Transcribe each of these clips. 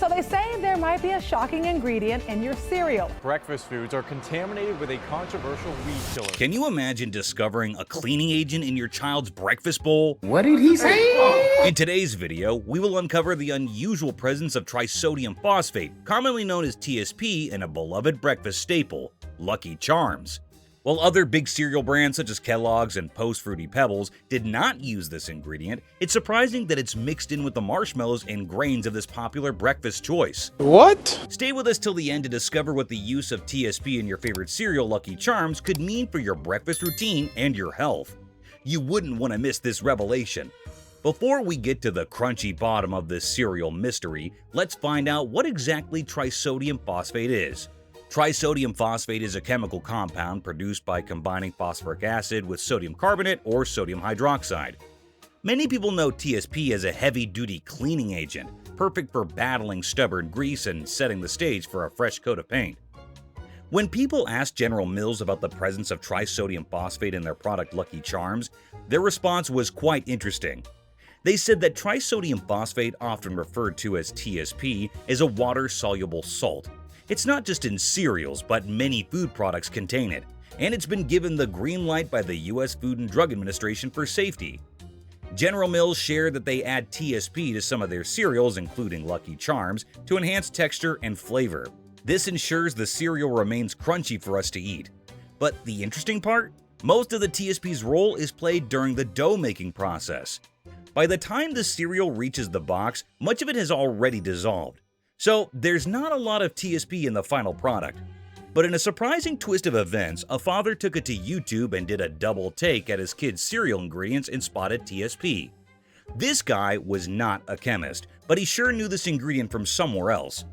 So they say there might be a shocking ingredient in your cereal. Breakfast foods are contaminated with a controversial weed killer. Can you imagine discovering a cleaning agent in your child's breakfast bowl? What did he say? In today's video, we will uncover the unusual presence of Trisodium Phosphate, commonly known as TSP, in a beloved breakfast staple, Lucky Charms. While other big cereal brands such as Kellogg's and Post Fruity Pebbles did not use this ingredient, it's surprising that it's mixed in with the marshmallows and grains of this popular breakfast choice. What? Stay with us till the end to discover what the use of TSP in your favorite cereal, Lucky Charms, could mean for your breakfast routine and your health. You wouldn't want to miss this revelation. Before we get to the crunchy bottom of this cereal mystery, let's find out what exactly trisodium phosphate is. Trisodium phosphate is a chemical compound produced by combining phosphoric acid with sodium carbonate or sodium hydroxide. Many people know TSP as a heavy-duty cleaning agent, perfect for battling stubborn grease and setting the stage for a fresh coat of paint. When people asked General Mills about the presence of trisodium phosphate in their product Lucky Charms, their response was quite interesting. They said that trisodium phosphate, often referred to as TSP, is a water-soluble salt. It's not just in cereals, but many food products contain it, and it's been given the green light by the U.S. Food and Drug Administration for safety. General Mills shared that they add TSP to some of their cereals, including Lucky Charms, to enhance texture and flavor. This ensures the cereal remains crunchy for us to eat. But the interesting part? Most of the TSP's role is played during the dough-making process. By the time the cereal reaches the box, much of it has already dissolved. So there's not a lot of TSP in the final product. But in a surprising twist of events, a father took it to YouTube and did a double take at his kid's cereal ingredients and spotted TSP. This guy was not a chemist, but he sure knew this ingredient from somewhere else.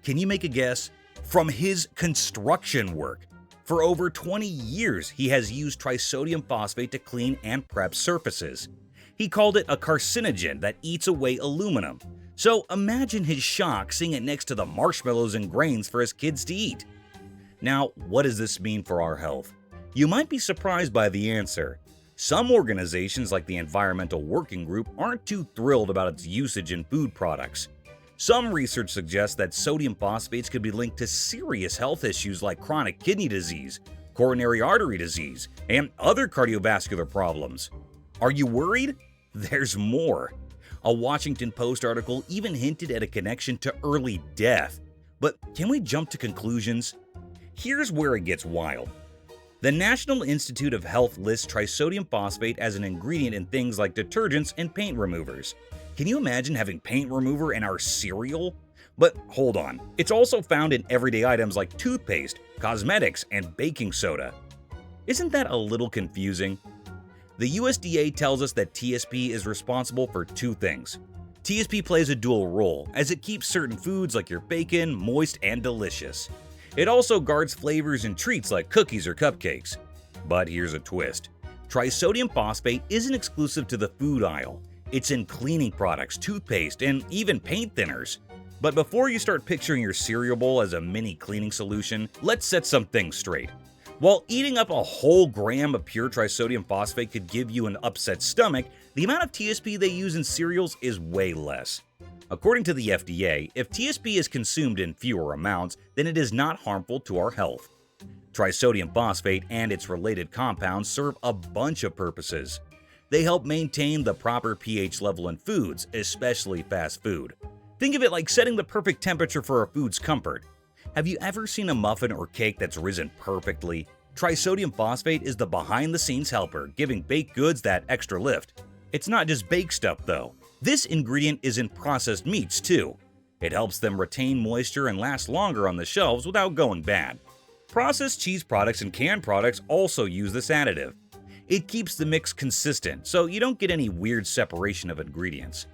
Can you make a guess? From his construction work. For over 20 years, he has used trisodium phosphate to clean and prep surfaces. He called it a carcinogen that eats away aluminum. So imagine his shock seeing it next to the marshmallows and grains for his kids to eat. Now, what does this mean for our health? You might be surprised by the answer. Some organizations like the Environmental Working Group aren't too thrilled about its usage in food products. Some research suggests that sodium phosphates could be linked to serious health issues like chronic kidney disease, coronary artery disease, and other cardiovascular problems. Are you worried? There's more. A Washington Post article even hinted at a connection to early death. But can we jump to conclusions? Here's where it gets wild. The National Institute of Health lists trisodium phosphate as an ingredient in things like detergents and paint removers. Can you imagine having paint remover in our cereal? But hold on, it's also found in everyday items like toothpaste, cosmetics, and baking soda. Isn't that a little confusing? The USDA tells us that TSP is responsible for two things. TSP plays a dual role, as it keeps certain foods like your bacon moist and delicious. It also guards flavors and treats like cookies or cupcakes. But here's a twist. Trisodium phosphate isn't exclusive to the food aisle. It's in cleaning products, toothpaste, and even paint thinners. But before you start picturing your cereal bowl as a mini cleaning solution, let's set some things straight. While eating up a whole gram of pure trisodium phosphate could give you an upset stomach, the amount of TSP they use in cereals is way less. According to the FDA, if TSP is consumed in fewer amounts, then it is not harmful to our health. Trisodium phosphate and its related compounds serve a bunch of purposes. They help maintain the proper pH level in foods, especially fast food. Think of it like setting the perfect temperature for a food's comfort. Have you ever seen a muffin or cake that's risen perfectly? Trisodium phosphate is the behind-the-scenes helper, giving baked goods that extra lift. It's not just baked stuff, though. This ingredient is in processed meats, too. It helps them retain moisture and last longer on the shelves without going bad. Processed cheese products and canned products also use this additive. It keeps the mix consistent, so you don't get any weird separation of ingredients.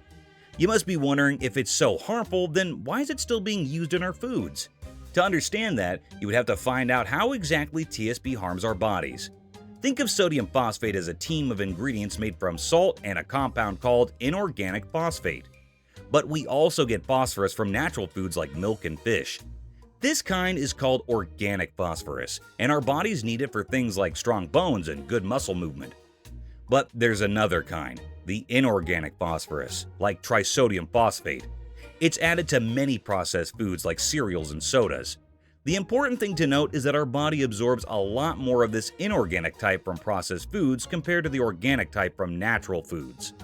You must be wondering, if it's so harmful, then why is it still being used in our foods? To understand that, you would have to find out how exactly TSP harms our bodies. Think of sodium phosphate as a team of ingredients made from salt and a compound called inorganic phosphate. But we also get phosphorus from natural foods like milk and fish. This kind is called organic phosphorus, and our bodies need it for things like strong bones and good muscle movement. But there's another kind, the inorganic phosphorus, like trisodium phosphate. It's added to many processed foods like cereals and sodas. The important thing to note is that our body absorbs a lot more of this inorganic type from processed foods compared to the organic type from natural foods.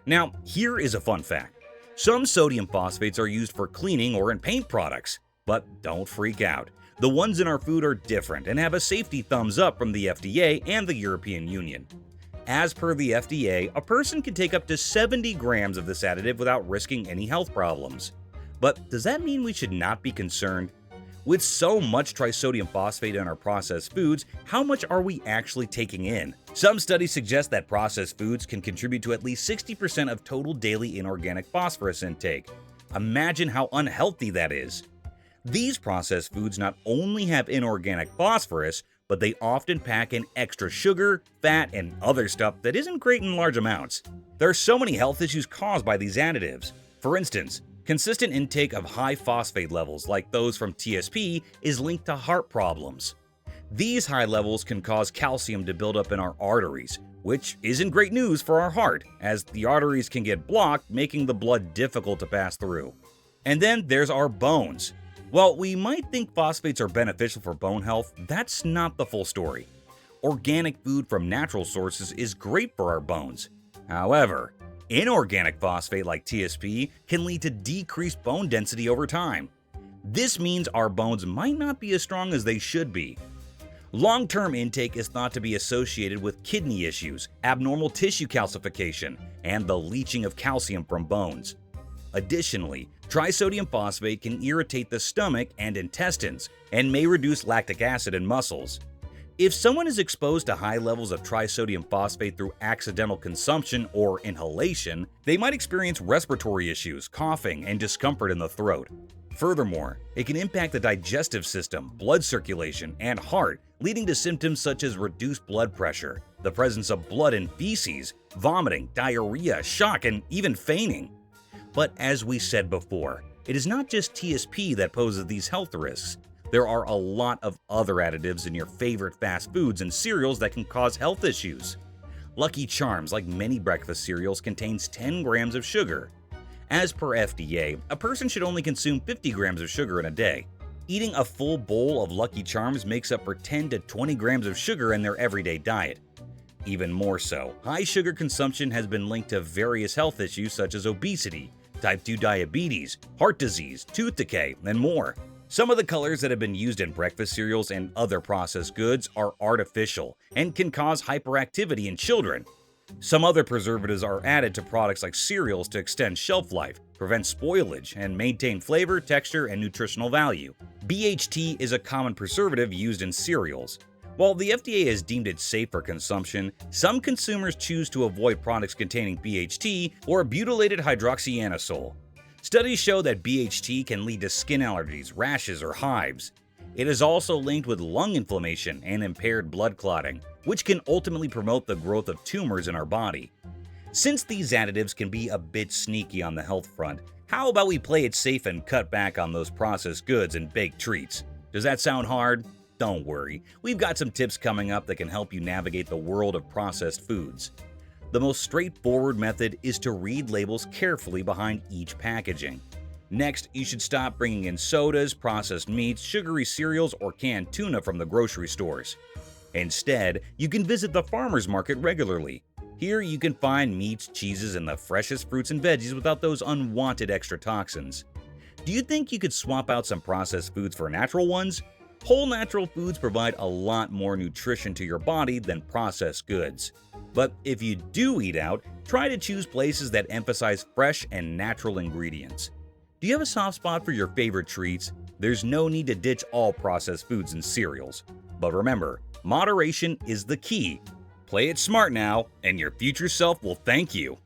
Now, here is a fun fact. Some sodium phosphates are used for cleaning or in paint products, but don't freak out. The ones in our food are different and have a safety thumbs up from the FDA and the European Union. As per the FDA, a person can take up to 70 grams of this additive without risking any health problems. But does that mean we should not be concerned? With so much trisodium phosphate in our processed foods, how much are we actually taking in? Some studies suggest that processed foods can contribute to at least 60% of total daily inorganic phosphorus intake. Imagine how unhealthy that is. These processed foods not only have inorganic phosphorus, but they often pack in extra sugar, fat, and other stuff that isn't great in large amounts. There are so many health issues caused by these additives. For instance, consistent intake of high phosphate levels like those from TSP is linked to heart problems. These high levels can cause calcium to build up in our arteries, which isn't great news for our heart, as the arteries can get blocked, making the blood difficult to pass through. And then there's our bones. While we might think phosphates are beneficial for bone health, that's not the full story. Organic food from natural sources is great for our bones. However, inorganic phosphate like TSP can lead to decreased bone density over time. This means our bones might not be as strong as they should be. Long-term intake is thought to be associated with kidney issues, abnormal tissue calcification, and the leaching of calcium from bones. Additionally, trisodium phosphate can irritate the stomach and intestines and may reduce lactic acid in muscles. If someone is exposed to high levels of trisodium phosphate through accidental consumption or inhalation, they might experience respiratory issues, coughing, and discomfort in the throat. Furthermore, it can impact the digestive system, blood circulation, and heart, leading to symptoms such as reduced blood pressure, the presence of blood in feces, vomiting, diarrhea, shock, and even fainting. But as we said before, it is not just TSP that poses these health risks. There are a lot of other additives in your favorite fast foods and cereals that can cause health issues. Lucky Charms, like many breakfast cereals, contains 10 grams of sugar. As per FDA, a person should only consume 50 grams of sugar in a day. Eating a full bowl of Lucky Charms makes up for 10 to 20 grams of sugar in their everyday diet. Even more so, high sugar consumption has been linked to various health issues such as obesity, type 2 diabetes, heart disease, tooth decay, and more. Some of the colors that have been used in breakfast cereals and other processed goods are artificial and can cause hyperactivity in children. Some other preservatives are added to products like cereals to extend shelf life, prevent spoilage, and maintain flavor, texture, and nutritional value. BHT is a common preservative used in cereals. While the FDA has deemed it safe for consumption, some consumers choose to avoid products containing BHT or butylated hydroxyanisole. Studies show that BHT can lead to skin allergies, rashes, or hives. It is also linked with lung inflammation and impaired blood clotting, which can ultimately promote the growth of tumors in our body. Since these additives can be a bit sneaky on the health front, how about we play it safe and cut back on those processed goods and baked treats? Does that sound hard? Don't worry, we've got some tips coming up that can help you navigate the world of processed foods. The most straightforward method is to read labels carefully behind each packaging. Next, you should stop bringing in sodas, processed meats, sugary cereals, or canned tuna from the grocery stores. Instead, you can visit the farmer's market regularly. Here you can find meats, cheeses, and the freshest fruits and veggies without those unwanted extra toxins. Do you think you could swap out some processed foods for natural ones? Whole natural foods provide a lot more nutrition to your body than processed goods. But if you do eat out, try to choose places that emphasize fresh and natural ingredients. Do you have a soft spot for your favorite treats? There's no need to ditch all processed foods and cereals. But remember, moderation is the key. Play it smart now, and your future self will thank you.